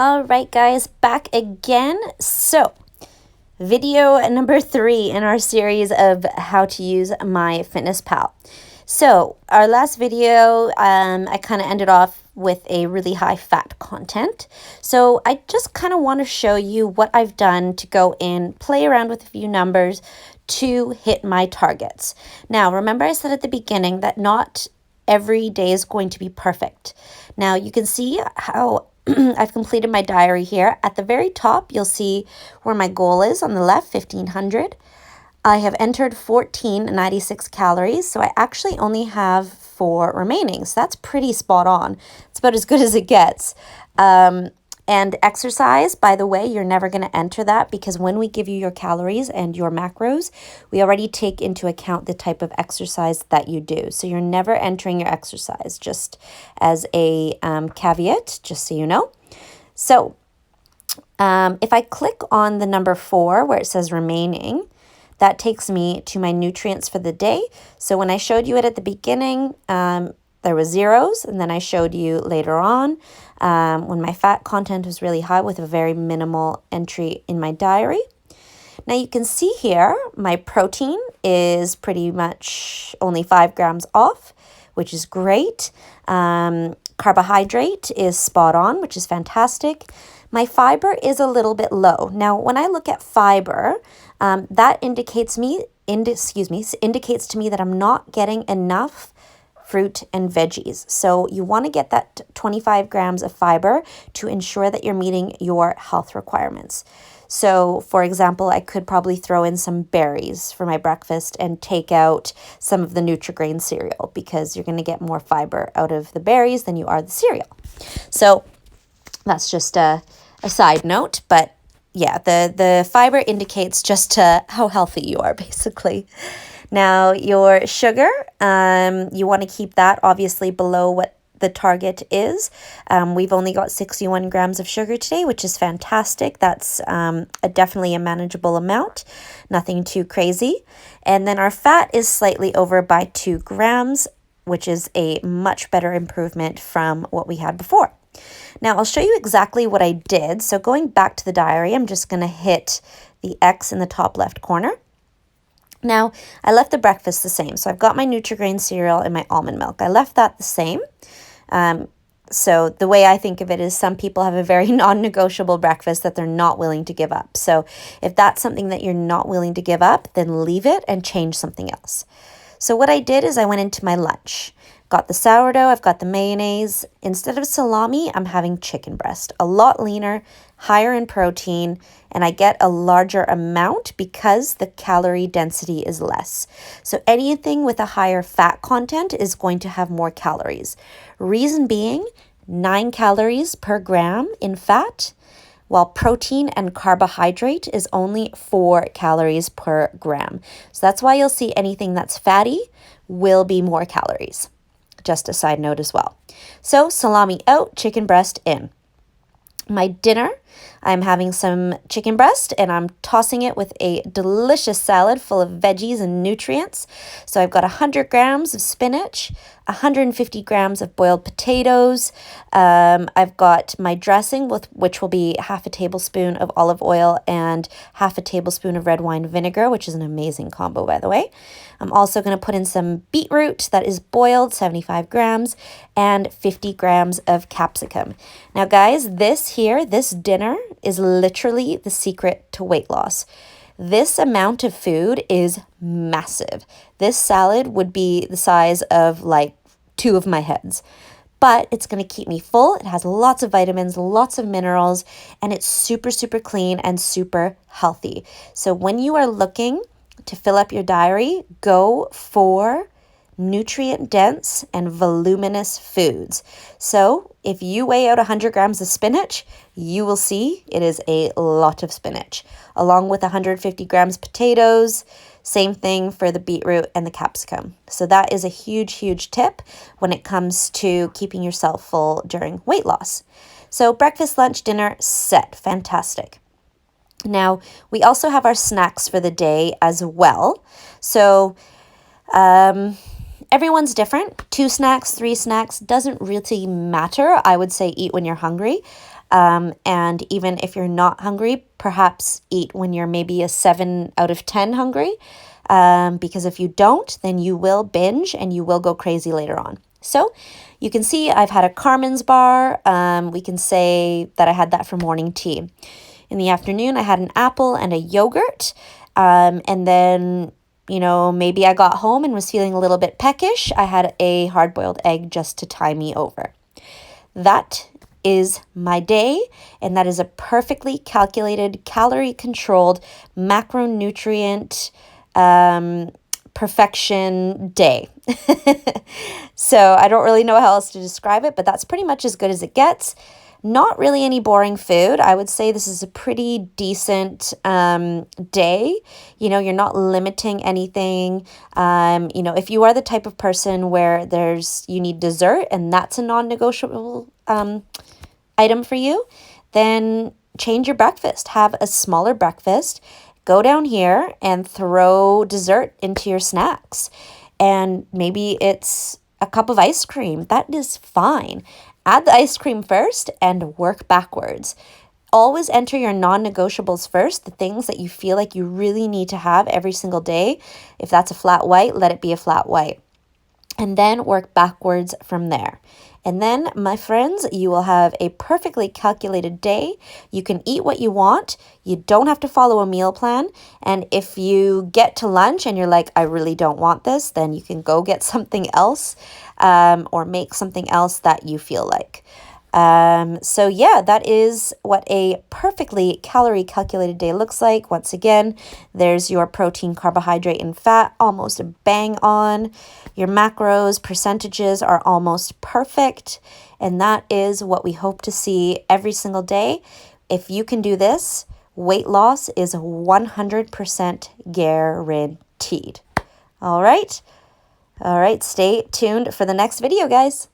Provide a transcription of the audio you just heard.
All right, guys, back again. So, video number 3 in our series of how to use MyFitnessPal. So, our last video, I kind of ended off with a really high fat content. So, I just kind of want to show you what I've done to go in, play around with a few numbers to hit my targets. Now, remember I said at the beginning that not every day is going to be perfect. Now, you can see how I've completed my diary here. At the very top, you'll see where my goal is on the left, 1500. I have entered 1496 calories, so I actually only have 4 remaining. So that's pretty spot on. It's about as good as it gets. And exercise, by the way, you're never going to enter that because when we give you your calories and your macros, we already take into account the type of exercise that you do. So you're never entering your exercise, just as a caveat, just so you know. So if I click on the number 4 where it says remaining, that takes me to my nutrients for the day. So when I showed you it at the beginning, there was zeros, and then I showed you later on when my fat content was really high with a very minimal entry in my diary. Now you can see here, my protein is pretty much only 5 grams off, which is great. Carbohydrate is spot on, which is fantastic. My fiber is a little bit low. Now, when I look at fiber, that indicates to me that I'm not getting enough fruit and veggies. So you want to get that 25 grams of fiber to ensure that you're meeting your health requirements. So, for example, I could probably throw in some berries for my breakfast and take out some of the Nutri-Grain cereal because you're going to get more fiber out of the berries than you are the cereal. So that's just a side note, but yeah, the fiber indicates just how healthy you are, basically. Now, your sugar, you want to keep that obviously below what the target is. We've only got 61 grams of sugar today, which is fantastic. That's definitely a manageable amount, nothing too crazy. And then our fat is slightly over by 2 grams, which is a much better improvement from what we had before. Now, I'll show you exactly what I did. So going back to the diary, I'm just going to hit the X in the top left corner. Now, I left the breakfast the same. So I've got my Nutri-Grain cereal and my almond milk. I left that the same. So the way I think of it is some people have a very non-negotiable breakfast that they're not willing to give up. So if that's something that you're not willing to give up, then leave it and change something else. So what I did is I went into my lunch. Got the sourdough, I've got the mayonnaise. Instead of salami, I'm having chicken breast. A lot leaner, higher in protein, and I get a larger amount because the calorie density is less. So anything with a higher fat content is going to have more calories. Reason being, 9 calories per gram in fat, while protein and carbohydrate is only 4 calories per gram. So that's why you'll see anything that's fatty will be more calories. Just a side note as well. So salami out, chicken breast in. My dinner, I'm having some chicken breast and I'm tossing it with a delicious salad full of veggies and nutrients. So I've got 100 grams of spinach, 150 grams of boiled potatoes. I've got my dressing, which will be half a tablespoon of olive oil and half a tablespoon of red wine vinegar, which is an amazing combo, by the way. I'm also going to put in some beetroot that is boiled, 75 grams, and 50 grams of capsicum. Now, guys, this dinner is literally the secret to weight loss. This amount of food is massive. This salad would be the size of like 2 of my heads. But it's going to keep me full. It has lots of vitamins, lots of minerals, and it's super, super clean and super healthy. So when you are looking to fill up your diary, go for nutrient-dense and voluminous foods. So if you weigh out 100 grams of spinach, you will see it is a lot of spinach, along with 150 grams potatoes. Same thing for the beetroot and the capsicum. So that is a huge, huge tip when it comes to keeping yourself full during weight loss. So breakfast, lunch, dinner, set. Fantastic. Now, we also have our snacks for the day as well. So, everyone's different. 2 snacks, 3 snacks, doesn't really matter. I would say eat when you're hungry. And even if you're not hungry, perhaps eat when you're maybe a 7 out of 10 hungry. Because if you don't, then you will binge and you will go crazy later on. So you can see I've had a Carmen's bar. We can say that I had that for morning tea. In the afternoon, I had an apple and a yogurt. And then, maybe I got home and was feeling a little bit peckish. I had a hard-boiled egg just to tie me over. That is my day, and that is a perfectly calculated, calorie-controlled, macronutrient perfection day. So I don't really know how else to describe it, but that's pretty much as good as it gets. Not really any boring food. I would say this is a pretty decent day. You're not limiting anything. If you are the type of person where you need dessert and that's a non-negotiable item for you, then change your breakfast. Have a smaller breakfast. Go down here and throw dessert into your snacks. And maybe it's a cup of ice cream. That is fine. Add the ice cream first and work backwards. Always enter your non-negotiables first, the things that you feel like you really need to have every single day. If that's a flat white, let it be a flat white. And then work backwards from there. And then, my friends, you will have a perfectly calculated day. You can eat what you want. You don't have to follow a meal plan. And if you get to lunch and you're like, I really don't want this, then you can go get something else or make something else that you feel like. So yeah, that is what a perfectly calorie calculated day looks like. Once again, there's your protein, carbohydrate, and fat, almost bang on. Your macros, percentages are almost perfect. And that is what we hope to see every single day. If you can do this, weight loss is 100% guaranteed. All right. Stay tuned for the next video, guys.